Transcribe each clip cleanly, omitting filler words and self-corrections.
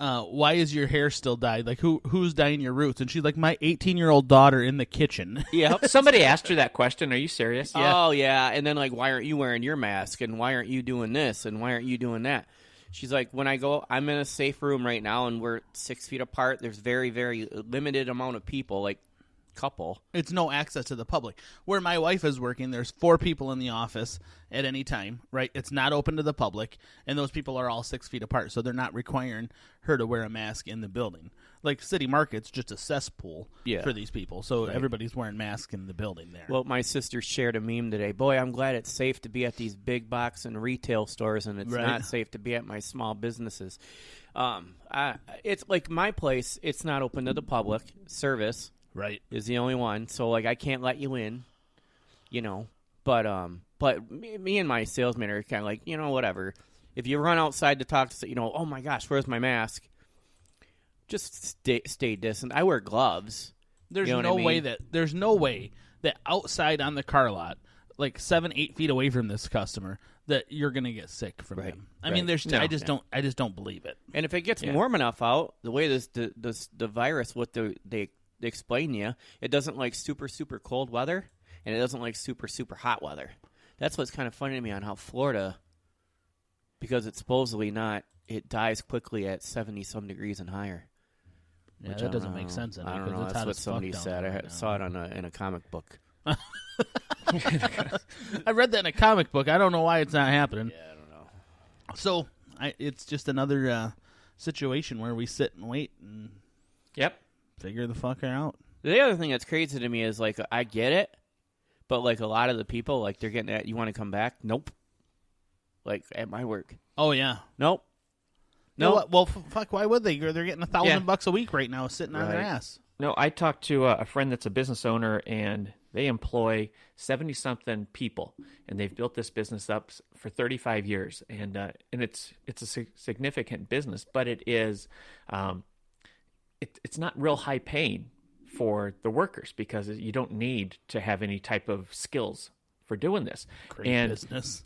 why is your hair still dyed? Like, who's dyeing your roots? And she's like, my 18-year-old daughter in the kitchen. Yeah. Somebody asked her that question. Are you serious? Yeah. Oh, yeah. And then, like, why aren't you wearing your mask? And why aren't you doing this? And why aren't you doing that? She's like, when I go, I'm in a safe room right now, and we're 6 feet apart. There's very, very limited amount of people, like, couple. It's no access to the public. Where my wife is working, there's 4 people in the office at any time, right? It's not open to the public, and those people are all 6 feet apart, so they're not requiring her to wear a mask in the building. Like City Market's just a cesspool for these people, so everybody's wearing masks in the building there. Well, my sister shared a meme today. Boy, I'm glad it's safe to be at these big box and retail stores, and it's not safe to be at my small businesses. It's like my place, it's not open to the public. Service is the only one, so like I can't let you in, you know. But me and my salesman are kind of like, you know, whatever. If you run outside to talk to, you know, oh my gosh, where's my mask? Just stay distant. I wear gloves. There's you know no what I mean? there's no way that outside on the car lot, like 7-8 feet away from this customer, that you're gonna get sick from them. I mean, I just don't believe it. And if it gets warm enough out, the way the virus, what they explain to you, it doesn't like super cold weather, and it doesn't like super hot weather. That's what's kind of funny to me on how Florida, because it's supposedly not, it dies quickly at 70-some degrees and higher. Yeah, that doesn't make sense. I don't know. That's what somebody said. I saw it in a comic book. I read that in a comic book. I don't know why it's not happening. Yeah, I don't know. So it's just another situation where we sit and wait and figure the fucker out. The other thing that's crazy to me is, like, I get it, but, like, a lot of the people, like, they're getting at, you want to come back? Nope. Like, at my work. Oh, yeah. Nope. No, well, fuck. Why would they? They're getting $1,000 a week right now, sitting on their ass. No, I talked to a friend that's a business owner, and they employ 70-something people, and they've built this business up for 35 years, and it's a significant business, but it is, it's not real high paying for the workers because you don't need to have any type of skills for doing this. Great business.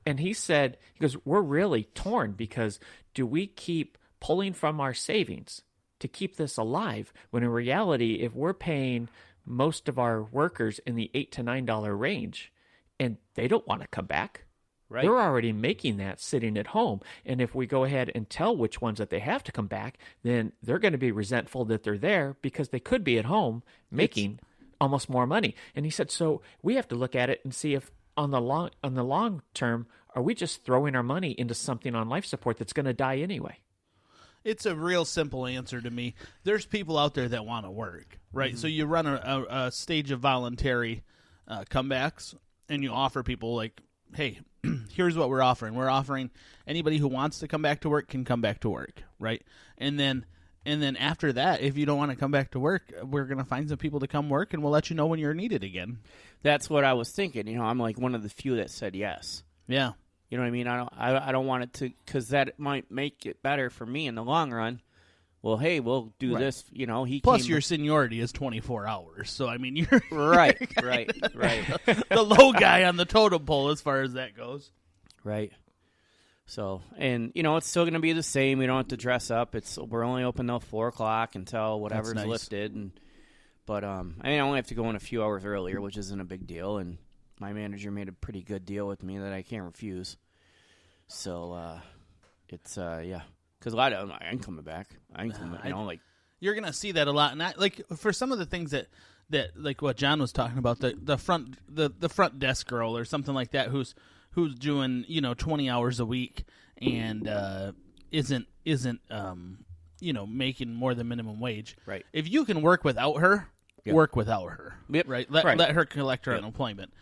And he said, he goes, we're really torn because do we keep pulling from our savings to keep this alive when in reality, if we're paying most of our workers in the $8 to $9 range and they don't want to come back, they're already making that sitting at home. And if we go ahead and tell which ones that they have to come back, then they're going to be resentful that they're there because they could be at home making almost more money. And he said, so we have to look at it and see if on the long term, are we just throwing our money into something on life support that's going to die anyway? It's a real simple answer to me. There's people out there that want to work, right? Mm-hmm. So you run a stage of voluntary comebacks, and you offer people like, hey, here's what we're offering. We're offering anybody who wants to come back to work can come back to work, right? And then after that, if you don't want to come back to work, we're going to find some people to come work, and we'll let you know when you're needed again. That's what I was thinking. You know, I'm like one of the few that said yes. Yeah. You know what I mean? I don't want it to, because that might make it better for me in the long run. Well, hey, we'll do this. You know, plus your seniority is 24 hours, so I mean you're right. The low guy on the totem pole as far as that goes. Right. So, and you know, it's still going to be the same. We don't have to dress up. We're only open till 4:00 until whatever's lifted. But I only have to go in a few hours earlier, which isn't a big deal. And my manager made a pretty good deal with me that I can't refuse. So it's because a lot of I ain't coming back. I ain't coming. You know, like you're gonna see that a lot, and like for some of the things that like what John was talking about, the front desk girl or something like that, who's doing 20 hours a week and isn't making more than minimum wage. Right. If you can work without her, work without her. Yep. Right. Let her collect her unemployment.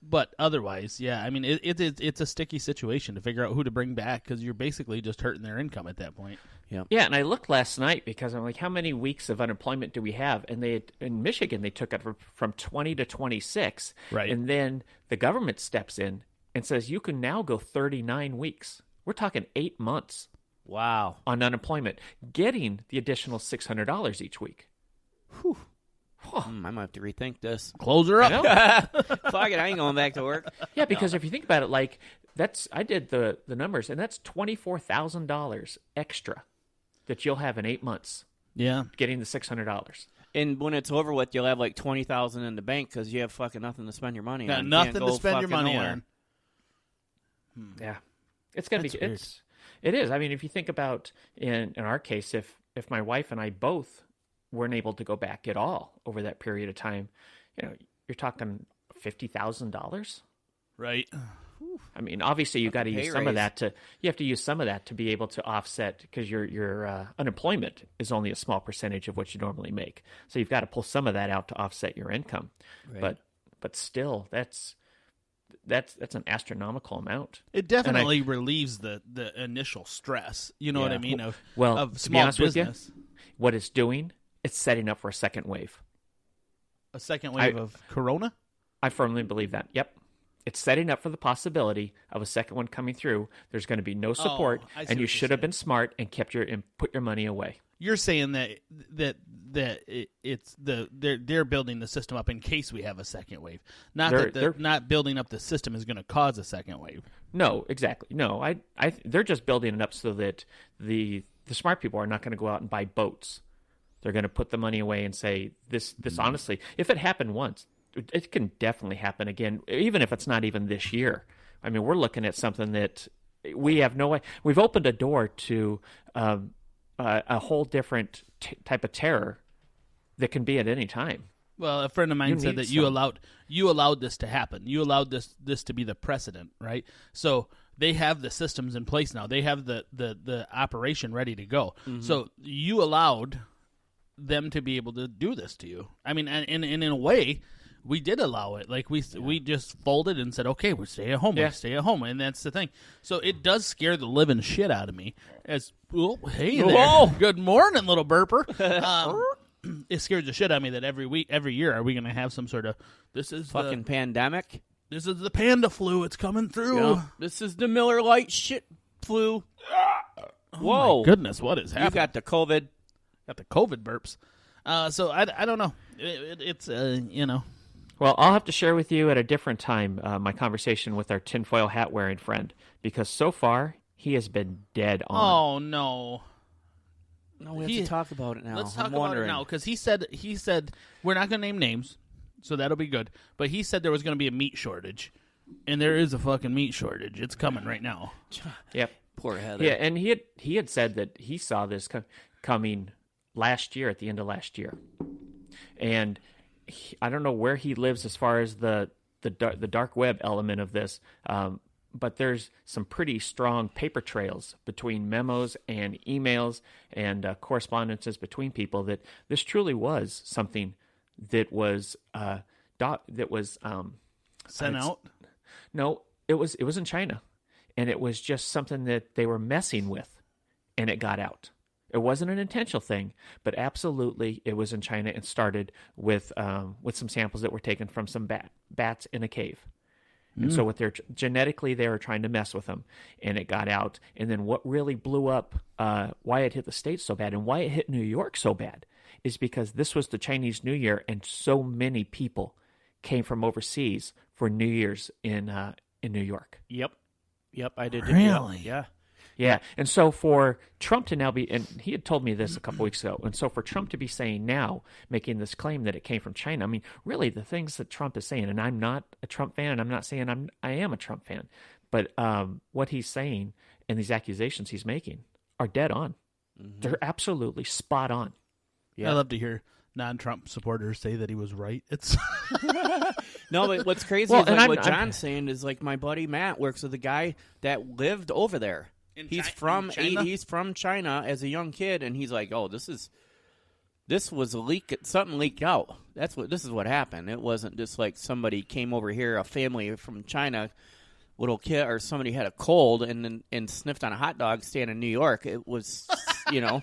But otherwise, I mean, it's a sticky situation to figure out who to bring back because you're basically just hurting their income at that point. Yeah. Yeah, and I looked last night because I'm like, how many weeks of unemployment do we have? And in Michigan, they took it from 20 to 26. Right. And then the government steps in and says you can now go 39 weeks. We're talking 8 months. Wow. On unemployment, getting the additional $600 each week. Whew. I might have to rethink this. Close her up. Fuck it, I ain't going back to work. Yeah, because if you think about it, like I did the numbers, and that's $24,000 extra that you'll have in 8 months. Yeah, getting the $600. And when it's over with, you'll have like $20,000 in the bank because you have fucking nothing to spend your money got on. nothing to spend your money on. Yeah, it's gonna be. It is. I mean, if you think about in our case, if my wife and I both weren't able to go back at all over that period of time, you're talking $50,000. Right. I mean, obviously you got to use some of that you have to use some of that to be able to offset, because your unemployment is only a small percentage of what you normally make. So you've got to pull some of that out to offset your income. Right. But still, that's an astronomical amount. It definitely relieves the initial stress. You know what I mean? Of small business. What it's doing, it's setting up for a second wave. A second wave of Corona? I firmly believe that. Yep. It's setting up for the possibility of a second one coming through. There's going to be no support, and you should have been smart and put your money away. You're saying that they're building the system up in case we have a second wave. They're not building up the system is going to cause a second wave. No, exactly. No, they're just building it up so that the smart people are not going to go out and buy boats. They're going to put the money away and say this honestly, if it happened once, it can definitely happen again, even if it's not even this year. I mean, we're looking at something that we have no way. We've opened a door to a whole different type of terror that can be at any time. Well, a friend of mine said that you allowed this to happen. You allowed this to be the precedent, right? So they have the systems in place now. They have the operation ready to go. Mm-hmm. So you allowed them to be able to do this to you. I mean, and in a way, we did allow it. Like we just folded and said, okay, we'll stay at home. Yeah. We'll stay at home, and that's the thing. So it does scare the living shit out of me. As hey there, good morning, little burper. It scares the shit out of me that every year, are we going to have some sort of fucking pandemic? This is the panda flu. It's coming through. Yep. This is the Miller Lite shit flu. Whoa, my goodness, what is happening? You got the COVID. Got the COVID burps. So I don't know. It's Well, I'll have to share with you at a different time my conversation with our tinfoil hat wearing friend, because so far he has been dead on. Oh no. No, we have to talk about it now. Let's talk about it now, because he said we're not going to name names, so that'll be good. But he said there was going to be a meat shortage, and there is a fucking meat shortage. It's coming right now. Yep. Poor Heather. Yeah, and he had said that he saw this coming last year, at the end of last year, and I don't know where he lives as far as the dark web element of this. But there's some pretty strong paper trails between memos and emails and correspondences between people that this truly was something that was sent out. No, it was in China, and it was just something that they were messing with, and it got out. It wasn't an intentional thing, but absolutely it was in China and started with some samples that were taken from some bats in a cave. And so genetically, they were trying to mess with them, and it got out. And then what really blew up, why it hit the States so bad and why it hit New York so bad, is because this was the Chinese New Year, and so many people came from overseas for New Year's in New York. Yep, I did. Really? Yeah. And so for Trump to now be, and he had told me this a couple weeks ago, and so for Trump to be saying now, making this claim that it came from China, I mean, really the things that Trump is saying, and I'm not a Trump fan, and I'm not saying I am a Trump fan, but what he's saying and these accusations he's making are dead on. Mm-hmm. They're absolutely spot on. Yeah. I love to hear non-Trump supporters say that he was right. It's no, but what's crazy is like what John's saying is like my buddy Matt works with a guy that lived over there. He's from China as a young kid, and he's like, "Oh, this was something leaked out. This is what happened. It wasn't just like somebody came over here, a family from China, little kid, or somebody had a cold and sniffed on a hot dog staying in New York. It was, yeah."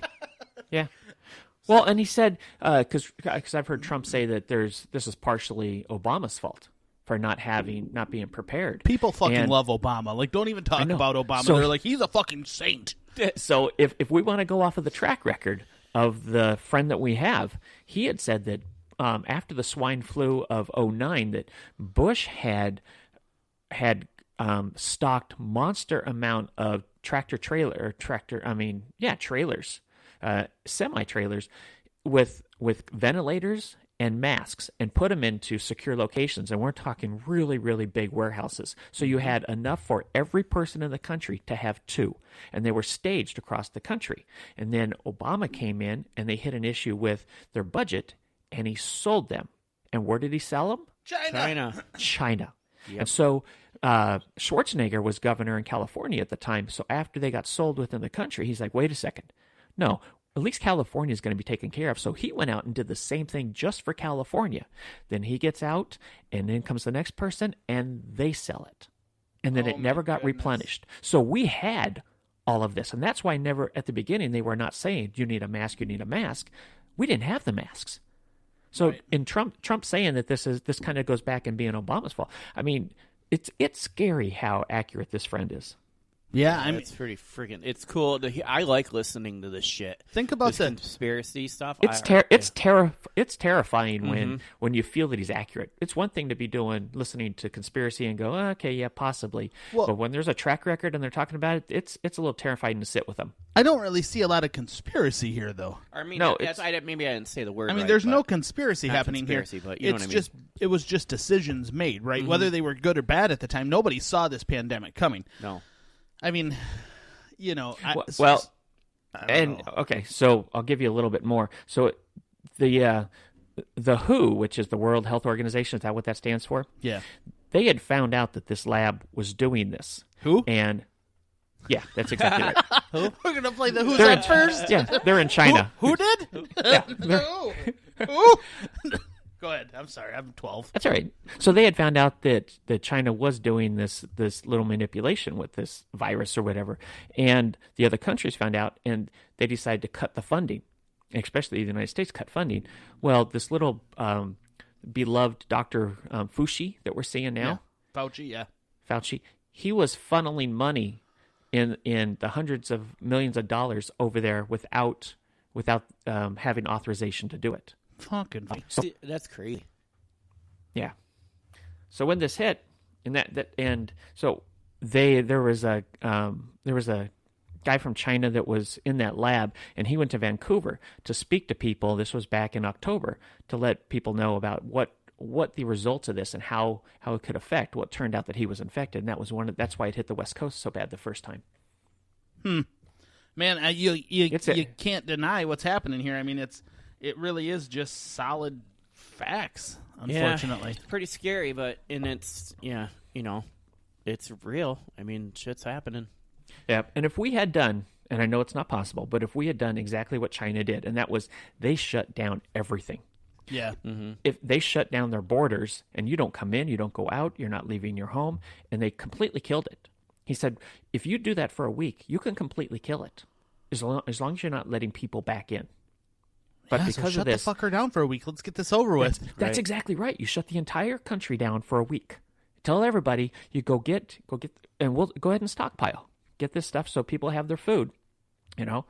Well, and he said, because I've heard Trump say that this is partially Obama's fault for not being prepared. People fucking love Obama. Like, don't even talk about Obama. So, they're like, he's a fucking saint. So if we want to go off of the track record of the friend that we have, he had said that after the swine flu of '09 that Bush had stocked monster amount of trailers, semi-trailers with ventilators and masks and put them into secure locations. And we're talking really, really big warehouses. So you had enough for every person in the country to have 2. And they were staged across the country. And then Obama came in and they hit an issue with their budget and he sold them. And where did he sell them? China. Yep. And so Schwarzenegger was governor in California at the time. So after they got sold within the country, he's like, wait a second. No, at least California is going to be taken care of. So he went out and did the same thing just for California. Then he gets out, and then comes the next person, and they sell it. And then it never got replenished. So we had all of this. And that's why never at the beginning they were not saying, you need a mask, you need a mask. We didn't have the masks. So in Trump saying that this kind of goes back and being Obama's fault. I mean, it's scary how accurate this friend is. Yeah, I mean, it's pretty freaking. It's cool. I like listening to this shit. Think about this conspiracy stuff. It's terrifying when you feel that he's accurate. It's one thing to be listening to conspiracy and go, oh, okay, yeah, possibly. Well, but when there's a track record and they're talking about it, it's a little terrifying to sit with them. I don't really see a lot of conspiracy here, though. I mean, maybe I didn't say the word. I mean, there's no conspiracy happening here. But you know what I mean? It was just decisions made, right? Mm-hmm. Whether they were good or bad at the time, nobody saw this pandemic coming. No. I mean, you know. Okay, so I'll give you a little bit more. So the WHO, which is the World Health Organization, is that what that stands for? Yeah. They had found out that this lab was doing this. Who? And yeah, that's exactly right. Who? We're gonna play the Who's at first. Yeah, they're in China. Who did? Yeah. Who? Go ahead. I'm sorry. I'm 12. That's all right. So they had found out that China was doing this little manipulation with this virus or whatever, and the other countries found out, and they decided to cut the funding, especially the United States cut funding. Well, this little beloved Dr. Fauci that we're seeing now, Fauci, he was funneling money in the hundreds of millions of dollars over there without having authorization to do it. Fucking that's crazy. Yeah. So when this hit, there was a guy from China that was in that lab, and he went to Vancouver to speak to people. This was back in October, to let people know about what the results of this and how it could affect. Well, it turned out that he was infected, and that's why it hit the West Coast so bad the first time. Man, you can't deny what's happening here. I mean, it really is just solid facts, unfortunately. Yeah, it's pretty scary, it's real. I mean, shit's happening. Yeah, and if we had done, and I know it's not possible, but if we had done exactly what China did, and that was they shut down everything. Yeah. Mm-hmm. If they shut down their borders, and you don't come in, you don't go out, you're not leaving your home, and they completely killed it. He said, if you do that for a week, you can completely kill it, as long as you're not letting people back in. But because shut of this, the fucker down for a week. Let's get this over with. That's exactly right. You shut the entire country down for a week. Tell everybody you go get, and we'll go ahead and stockpile. Get this stuff so people have their food. Anyway,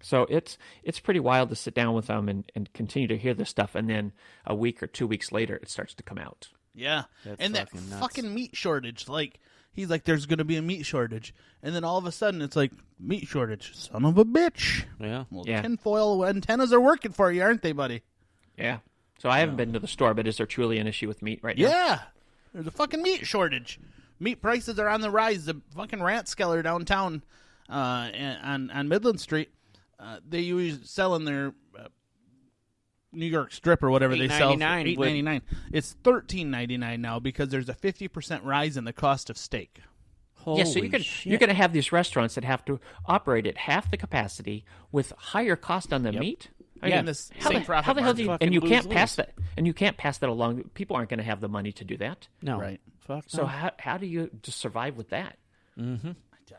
so it's pretty wild to sit down with them and continue to hear this stuff, and then a week or 2 weeks later, it starts to come out. Yeah, and that fucking meat shortage, he's like, there's going to be a meat shortage. And then all of a sudden, it's like, meat shortage. Son of a bitch. Yeah. Well, tinfoil antennas are working for you, aren't they, buddy? Yeah. So I haven't been to the store, but is there truly an issue with meat right now? Yeah. There's a fucking meat shortage. Meat prices are on the rise. The fucking Ratskeller downtown on Midland Street, they usually sell in their New York strip or whatever they sell for $8.99. It's $13.99 now because there's a 50% rise in the cost of steak. Holy so you're going to have these restaurants that have to operate at half the capacity with higher cost on the meat. How the hell do you? And you can't pass that. And you can't pass that along. People aren't going to have the money to do that. No, right? Fuck. So how do you just survive with that? Mm-hmm.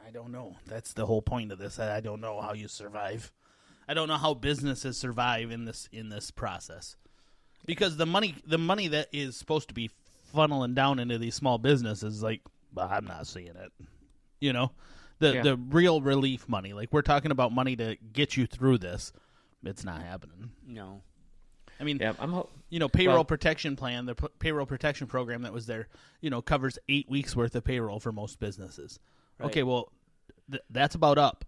I don't know. That's the whole point of this. I don't know how you survive. I don't know how businesses survive in this process, because the money that is supposed to be funneling down into these small businesses, I'm not seeing it. The real relief money, we're talking about money to get you through this. It's not happening. No. I mean, Yeah, payroll protection plan, the payroll protection program that was there, covers 8 weeks worth of payroll for most businesses. Right. Okay, well, that's about up.